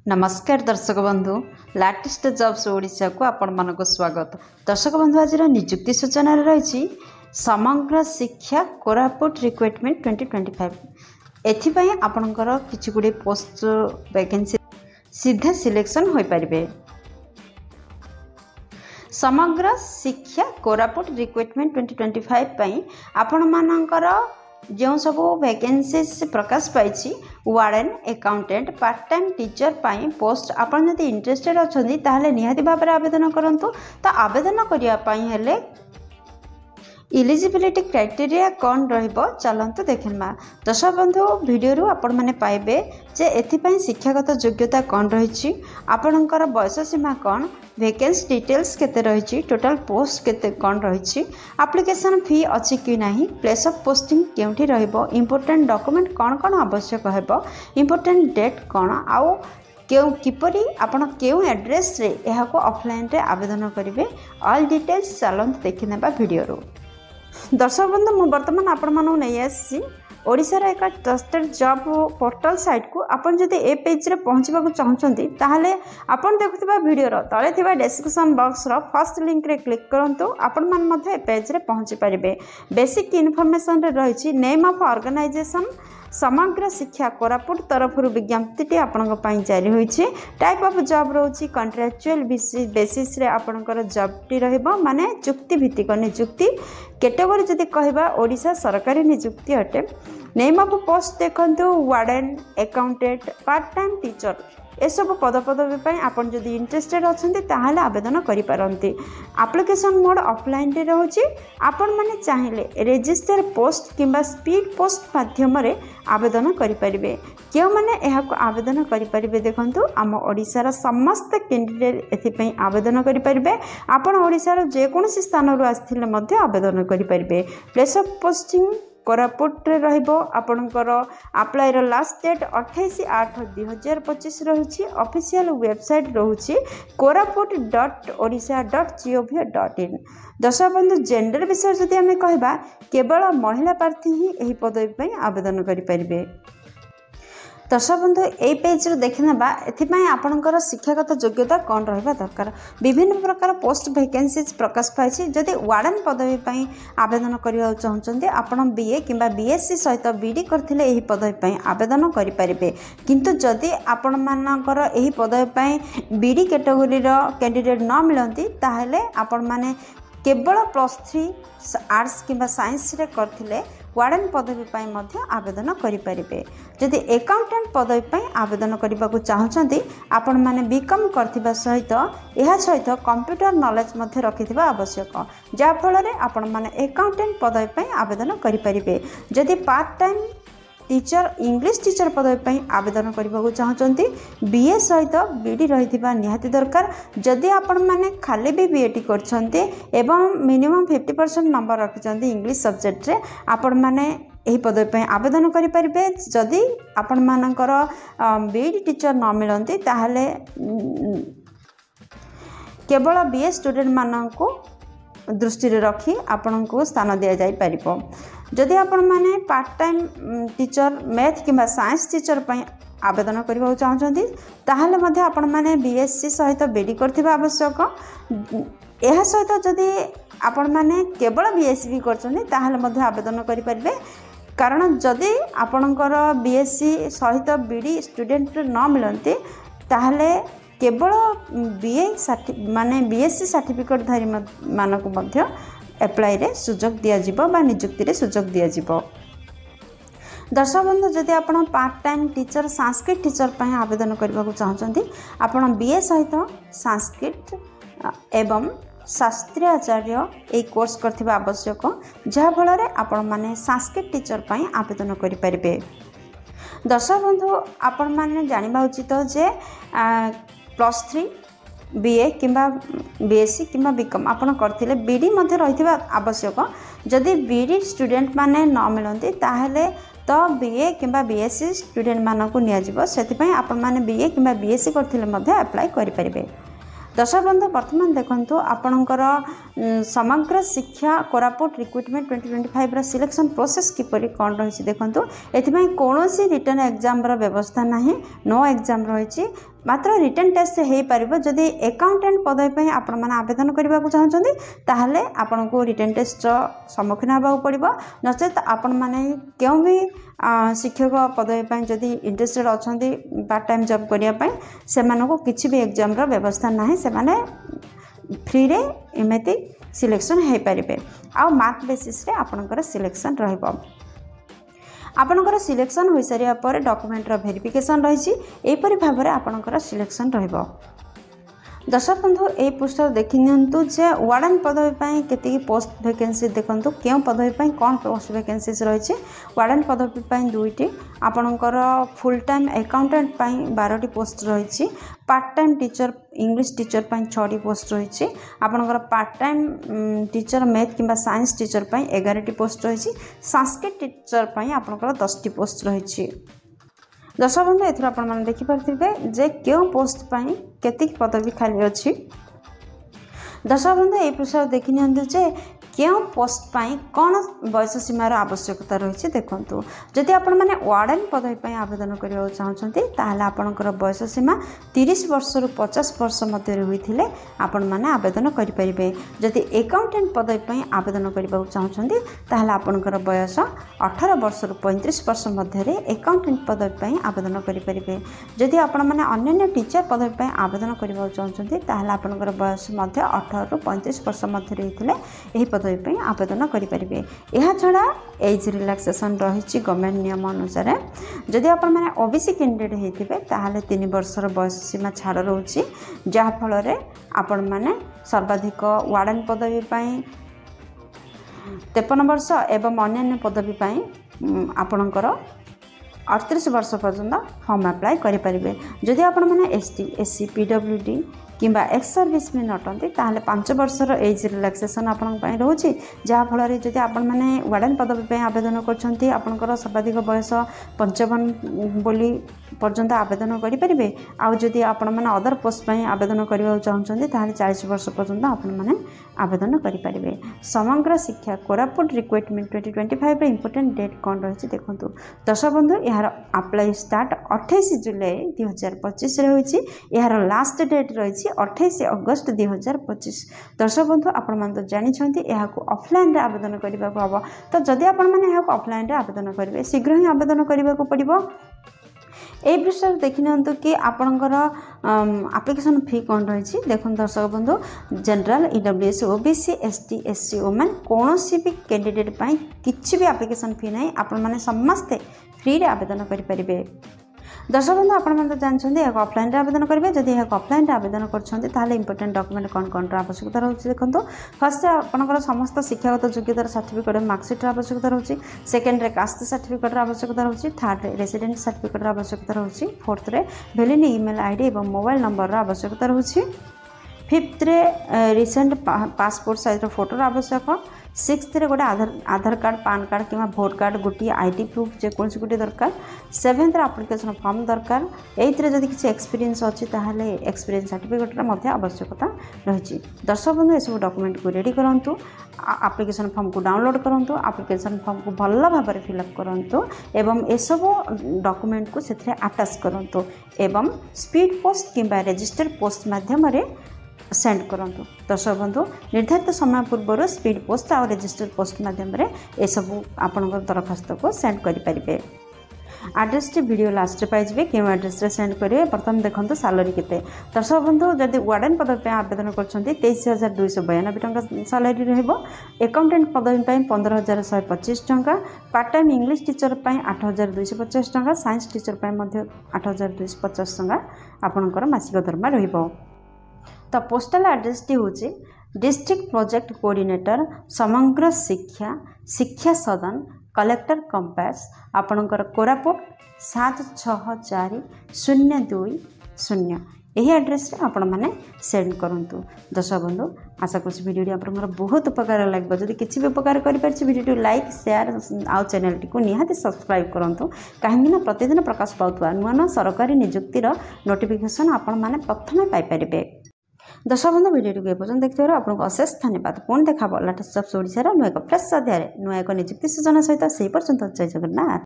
नमस्कार दर्शक बंधु लाटेस्ट जॉब्स ओडिशा को आपण मानको स्वागत। दर्शक बंधु आज नियुक्ति सूचना रही समग्र शिक्षा कोरापुट रिक्रुटमेंट 2025 एथिपाई आपणकर किछि गुडे पोस्ट वैकेंसी सीधा सिलेक्शन होई परिबे। समग्र शिक्षा कोरापुट रिक्रुटमेंट 2025 पई आपण मानकर जो सब वैकेंसीज प्रकाश पाई warden accountant part time teacher पाई पोस्ट आपन जदि इंटरेस्टेड अछंती ताहले निहाती भाबरे आवेदन करंतु। तो आवेदन करिया पाई हेले इलिजिबिलिटी क्राइटेरिया कौन रहिबो चलंतु देखिनमा। दर्शक बंधु वीडियो रु आपण माने पाइबे जे एथिपाई शिक्षागत योग्यता कौन रहिछि, आपणकर बयस सीमा कौन, वैकेंसी डिटेल्स केते रहिछि, टोटल पोस्ट केते कौन रहिछि, एप्लिकेशन फी अछि कि नाही, प्लेस ऑफ पोस्टिंग केउठी रहिबो, इंपोर्टेंट डॉक्यूमेंट कौन कौन आवश्यक हेबो, इंपोर्टेंट डेट कौन आउ किपरि आपण केउ एड्रेस रे एहा को ऑफलाइन रे आवेदन करिवे। ऑल डिटेल्स चलंत देखिनेबा वीडियो रु। दर्शक बंधु मु वर्तमान आपण मानु नै आसी ओडिसा एक ट्रस्टेड जॉब पोर्टल साइट को आपन जदि ए पेज रे पहुंचबा को चाहछंती ताहले आपन देखुतबा वीडियो रो तळे थिबा description box row first link रे क्लिक करंतु। आपन मान मध्ये ए पेज रे पहुंची परिबे। बेसिक इन्फॉर्मेशन रे रहिछि नेम ऑफ ऑर्गेनाइजेशन समग्र शिक्षा कोरापुट तरफ विज्ञप्ति आपन जारी होइछि। टाइप ऑफ जॉब रोची कॉन्ट्रैक्चुअल बेसिस रे आपनकर जॉबटी रहइबो माने चुक्ति भित्तिक नियुक्ति। कैटेगरी जदि कहबा ओडिशा सरकारी नियुक्ति अटे। नेम ऑफ पोस्ट देखंतु warden accountant part time teacher ए सब पदपदवी आपन जदि इंटरेस्टेड अछंती ताहाले आवेदन करि पारंती। एप्लिकेशन मोड ऑफलाइन रे रहउची। आपन माने चाहिले रजिस्टर पोस्ट किंबा स्पीड पोस्ट माध्यम रे आवेदन करि परिबे। केउ माने एहा को आवेदन करि परिबे देखंतु आम ओडिसा रा समस्त कैंडिडेट एथि पई आवेदन करि परिबे। आपन ओडिसा रा जे कोनोसी स्थान रो आस्थिले मध्ये आवेदन करि परिबे। प्लेस ऑफ पोस्टिंग कोरापुट रे रहिबो। आपनकर अप्लाई रो लास्ट डेट 28/8/2025 रहुछि। ऑफिशियल वेबसाइट रहुछि koraput.odisha.gov.in। दर्शक बंधु जेंडर विषय जदि हमें कहबा केवल महिला प्रार्थी ही एही पदवी पई आवेदन करि परिबे। दर्शक बंधु ए पेज रे देखिनेबा एथिपाई आपनकर शिक्षागत योग्यता कौन रहिबा दरकार। विभिन्न प्रकार पोस्ट वैकेंसीज प्रकाश पाइछि। जदि वार्डन पदवी पई आवेदन करिया चाहछन्ते आपण बीए किंबा बीएससी सहित बीडी करथिले एही पदवी पई आवेदन करि परिबे। किंतु जदि आपण मानकर एही पदवी पई बीडी कैटेगरी रो कैंडिडेट न मिलंती ताहले आपण माने केवल +3 आर्ट्स किंबा साइंस रे करथिले वार्डन पदवी पाई मध्य आवेदन करि परिबे। जदि अकाउंटेंट पदवी पाई आवेदन करबा को चाहछन्ती आपण माने बीकॉम करथिबा सहित एहा सहित कंप्यूटर नॉलेज मध्य रखिथिबा आवश्यक, जा फल रे आपण माने अकाउंटेंट पदवी पाई आवेदन करि परिबे। जदि part time teacher English teacher पदवी पाई आवेदन करबा को चाहछन्ती बीए सहित बीडी रहिथिबा निहाती दरकार। जदि आपण माने खाली भी बीएटी करछन्ते एवं मिनिमम 50% नंबर रखिछन्ती इंग्लिश सब्जेक्ट रे आपण माने एही पदवी पाई आवेदन करि परिबे। जदि आपण मानकर बीडी टीचर न मिलंती ताहले केवल बीए स्टूडेंट माननको दृष्टि रखी आपण को स्थान दिया जाई परिबो। जदि आपण माने पार्ट टाइम टीचर मैथ किंबा साइंस टीचर पई आवेदन करबा चाहछन्ती ताहले मध्ये आपण माने बीएससी सहित बीडी करथिबा आवश्यक। एहा सहित जदि आपण माने केवल बीएससी भी करछन्ती ताहले मध्ये आवेदन करि परिबे। कारण जदि आपणकर बीएससी सहित बीडी स्टूडेंट न मिलंती ताहले केवल बीए माने बीएससी सर्टिफिकेट धारी मानक मध्य एप्लाई रे सुजोग दिया जिवो बा नियुक्ति रे सुजोग दिया जिवो। दर्शक बंधु जदि आपण part time teacher Sanskrit teacher पई आवेदन करबा को चाहछन्ती आपण बीए सहित संस्कृत एवं शास्त्रीय आचार्य ए कोर्स करथिबा आवश्यक, जा फल रे आपण माने संस्कृत टीचर पई आवेदन करि परिबे। दर्शक बंधु आपण माने जानिबा उचित जे +3 बीए किंबा बीएससी किंबा बीकॉम आपण करथिले बीडी मध्ये रहिथिबा आवश्यक। जदि बीडी स्टूडेंट माने न मिलंती ताहले तो बीए किंबा बीएससी स्टूडेंट मानकु निया जिवो। सेति पई आपण माने बीए किंबा बीएससी करथिले मध्ये अप्लाई करि परिबे। दर्शक बंधु वर्तमान देखंतु आपणकर समग्र शिक्षा कोरापुट रिक्रुटमेंट 2025 सिलेक्शन प्रोसेस किपरि कौन रही देखो एथि कौन रिटर्न एग्जाम व्यवस्था नहीं नो एग्जाम रही मात्र रिटर्न टेस्ट हो पार जदि अकाउंटेंट पदवी आपण मैंने आवेदन करने को चाहते ताहले आपण को रिटर्न टेस्ट सम्मुखीन होगा पड़ो नचेत आपण मैंने क्यों भी शिक्षक पदवी जदि इंटरेस्टेड अच्छा पार्ट टाइम जॉब करने से किसी भी एग्जाम व्यवस्था ना से फ्री रे एमती सिलेक्शन हो पारे आ मार्क बेसिस रे आपणकर सिलेक्शन रहिबो आपणकर सिलेक्शन हो सारा पर डॉक्यूमेंटर वेरिफिकेशन रही एपरी भाव में आपणकर सिलेक्शन रहिबो दर्शक बंधु ये पृष्ठ देखि नियंतु जे वार्डन पदवी केति पोस्ट वैकेंसी देखंतु क्यों पदवी कौन पोस्ट वैकेंसीज रही वार्डन पदवी दुईटी आपणकर फुल टाइम अकाउंटेंट 12टी पोस्ट रही part time teacher English teacher 6टी पोस्ट रही आपणकर पार्ट टाइम टीचर मैथ किंबा साइंस टीचर 11टी पोस्ट रही संस्कृत टीचर आपणकर 10टी पोस्ट रही दर्शक बंधु एथर आपण मैंने देखिपारे जे क्यों पोस्ट केति पदवी खाली अच्छी दर्शक बंधु ये पृष्ठ देखि नियंतु क्यों पोस्ट कौन बयस सीमार आवश्यकता रही देखूँ जदि आपण मैंने वार्डन पदवी आवेदन करने चाहते आपणकर बयस सीमा 30 वर्ष रु 50 वर्ष मध्य होते आपण मैंने आवेदन करेंगे जदि अकाउंटेंट पदवी आवेदन करने चाहते आपणकर बयस 18 वर्ष रु 35 वर्ष मध्य अकाउंटेंट पदवी आवेदन करेंगे जदि आपण मैंने अन्य टीचर पदवी आवेदन करने चाहते आपणकर बयस 18 रु 35 वर्ष मध्य होते पदवी आवेदन करेंगे यह छड़ा एज रिलैक्सेशन रही गवर्नमेंट नियम अनुसार जदि आप मैंने ओबीसी कैंडिडेट होते ताहले 3 वर्षर बयस सीमा छाड़ रोचे जहाँफल आपण मैंने सर्वाधिक वार्डन पदवी 53 वर्ष एवं अन्य पदवी आपणकर 38 वर्ष पर्यंत फॉर्म अप्लाई करेंगे जदि आपण मैंने एसटी एससी पीडब्ल्यूडी किंबा एक्स सर्विसमैन अटंती ताहले 5 वर्षर एज रिलैक्सेशन आपण रोचे जहाँफल जदि आपण मैंने वार्डन पदवी आवेदन करछंती आपणकर सर्वाधिक बयस 55 बोली पर्यंत आवेदन करेंगे आउ जदि आपण मैंने अदर पोस्ट आवेदन करने चाहते ताहले 40 वर्ष पर्यंत आपण मैंने आवेदन करेंगे समग्र शिक्षा कोरापुट रिक्रुटमेंट 2025 रे इंपोर्टेंट डेट कौन रही देखूँ दर्शक बंधु यार अप्लाई स्टार्ट 28 जुलाई 2025 रही यार लास्ट डेट रही 28 अगस्त 2025 दर्शक बंधु आपण मैंने तो जानते यहाँ ऑफलाइन आवेदन करने को हम तो जदि आपण मैंने ऑफलाइन आवेदन करेंगे शीघ्र ही आवेदन करने को पड़ो ये विषय देखि नियंतु कि आपणकर एप्लिकेशन फी कौन रही देखो दर्शक बंधु general EWS OBC ST SC women कौन भी कैंडिडेट किसी भी एप्लिकेशन फी नहीं आपण मैंने समस्ते फ्री रे आवेदन करेंगे दर्शक बंधु आपण मैंने जानते हैं ऑफलाइन आवेदन करेंगे जदि ऑफलाइन आवेदन करते इंपोर्टेंट डॉक्यूमेंट कौन कौन आवश्यकता रही देखो फर्स्ट आपंकर समस्त शिक्षागत योग्यतार सर्टिफिकेट मार्कशीट आवश्यकता रही सेकेंड कास्ट सर्टिफिकेट आवश्यकता रही थर्ड रेसिडेंट सर्टिफिकेट आवश्यकता रही फोर्थ वैलिड ईमेल आईडी और मोबाइल नंबर आवश्यकता रही fifth recent passport size Fotor आवश्यक सिक्स्थ गोटे आधार कार्ड पान कार्ड कि भोट कार्ड गोटे आईडी प्रूफ जेकोसी गोटे दरकार सेवेन्थ एप्लिकेशन फॉर्म दरकार एथ जदि किसी एक्सपीरियंस अच्छी ताहले एक्सपीरियंस सर्टिफिकेटर आवश्यकता रही दर्शक बंधु यह डॉक्यूमेंट को रेडी करूँ एप्लिकेशन फॉर्म को डाउनलोड करूँ एप्लिकेशन फॉर्म को भल भाव में फिलअप करूँ एवं ये सब डॉक्यूमेंट को से अटैच करूँ एवं स्पीड पोस्ट किंबा रजिस्टर पोस्ट माध्यम सेंड करूँ दर्शक बंधु निर्धारित समय पूर्व स्पीड पोस्ट और रजिस्टर पोस्ट माध्यम ये सब आपण दरखास्त को सेंड करेंगे आड्रेस वीडियो लास्ट पाइबे क्यों आड्रेस सेंड करेंगे प्रथम देखो सालरी केते दर्शक बंधु जदि वार्डन पदवी आवेदन कर 23,292 टंका सालरी रहिबो अकाउंटेंट पदवी 15,125 टंका पार्ट टाइम इंग्लिश टीचर 8,250 टंका साइंस टीचर 8,250 टंका आपणकर मासिक दरमा रहिबो तो पोस्टल एड्रेस टी हूँ डिस्ट्रिक्ट प्रोजेक्ट कोऑर्डिनेटर समग्र शिक्षा शिक्षा सदन कलेक्टर कंपास आपणकर कोरापुट 764020 यही एड्रेस आपण मैंने सेंड करूँ दर्शक बंधु आशा कर भिडियो आप बहुत उपकार लगे जब किसी भी उपकार करें लाइक शेयर आउ चैनल टी निहाती सब्सक्राइब करूँ कहीं प्रतिदिन प्रकाश पाउथवा नुआ नुआ सरकारी नियुक्तिर नोटिफिकेशन आपण मैंने प्रथम पाइपर। दर्शक बंधु भिडियो ए पर्यटन देखिए आपको अशेष धन्यवाद। पुणी देखा लेटेस्ट जॉब्स ओडिशार नुआ एक फ्रेश अध्याय नुआ एक निजुक्ति सूचना सहित से पर्यटन जय जगन्नाथ।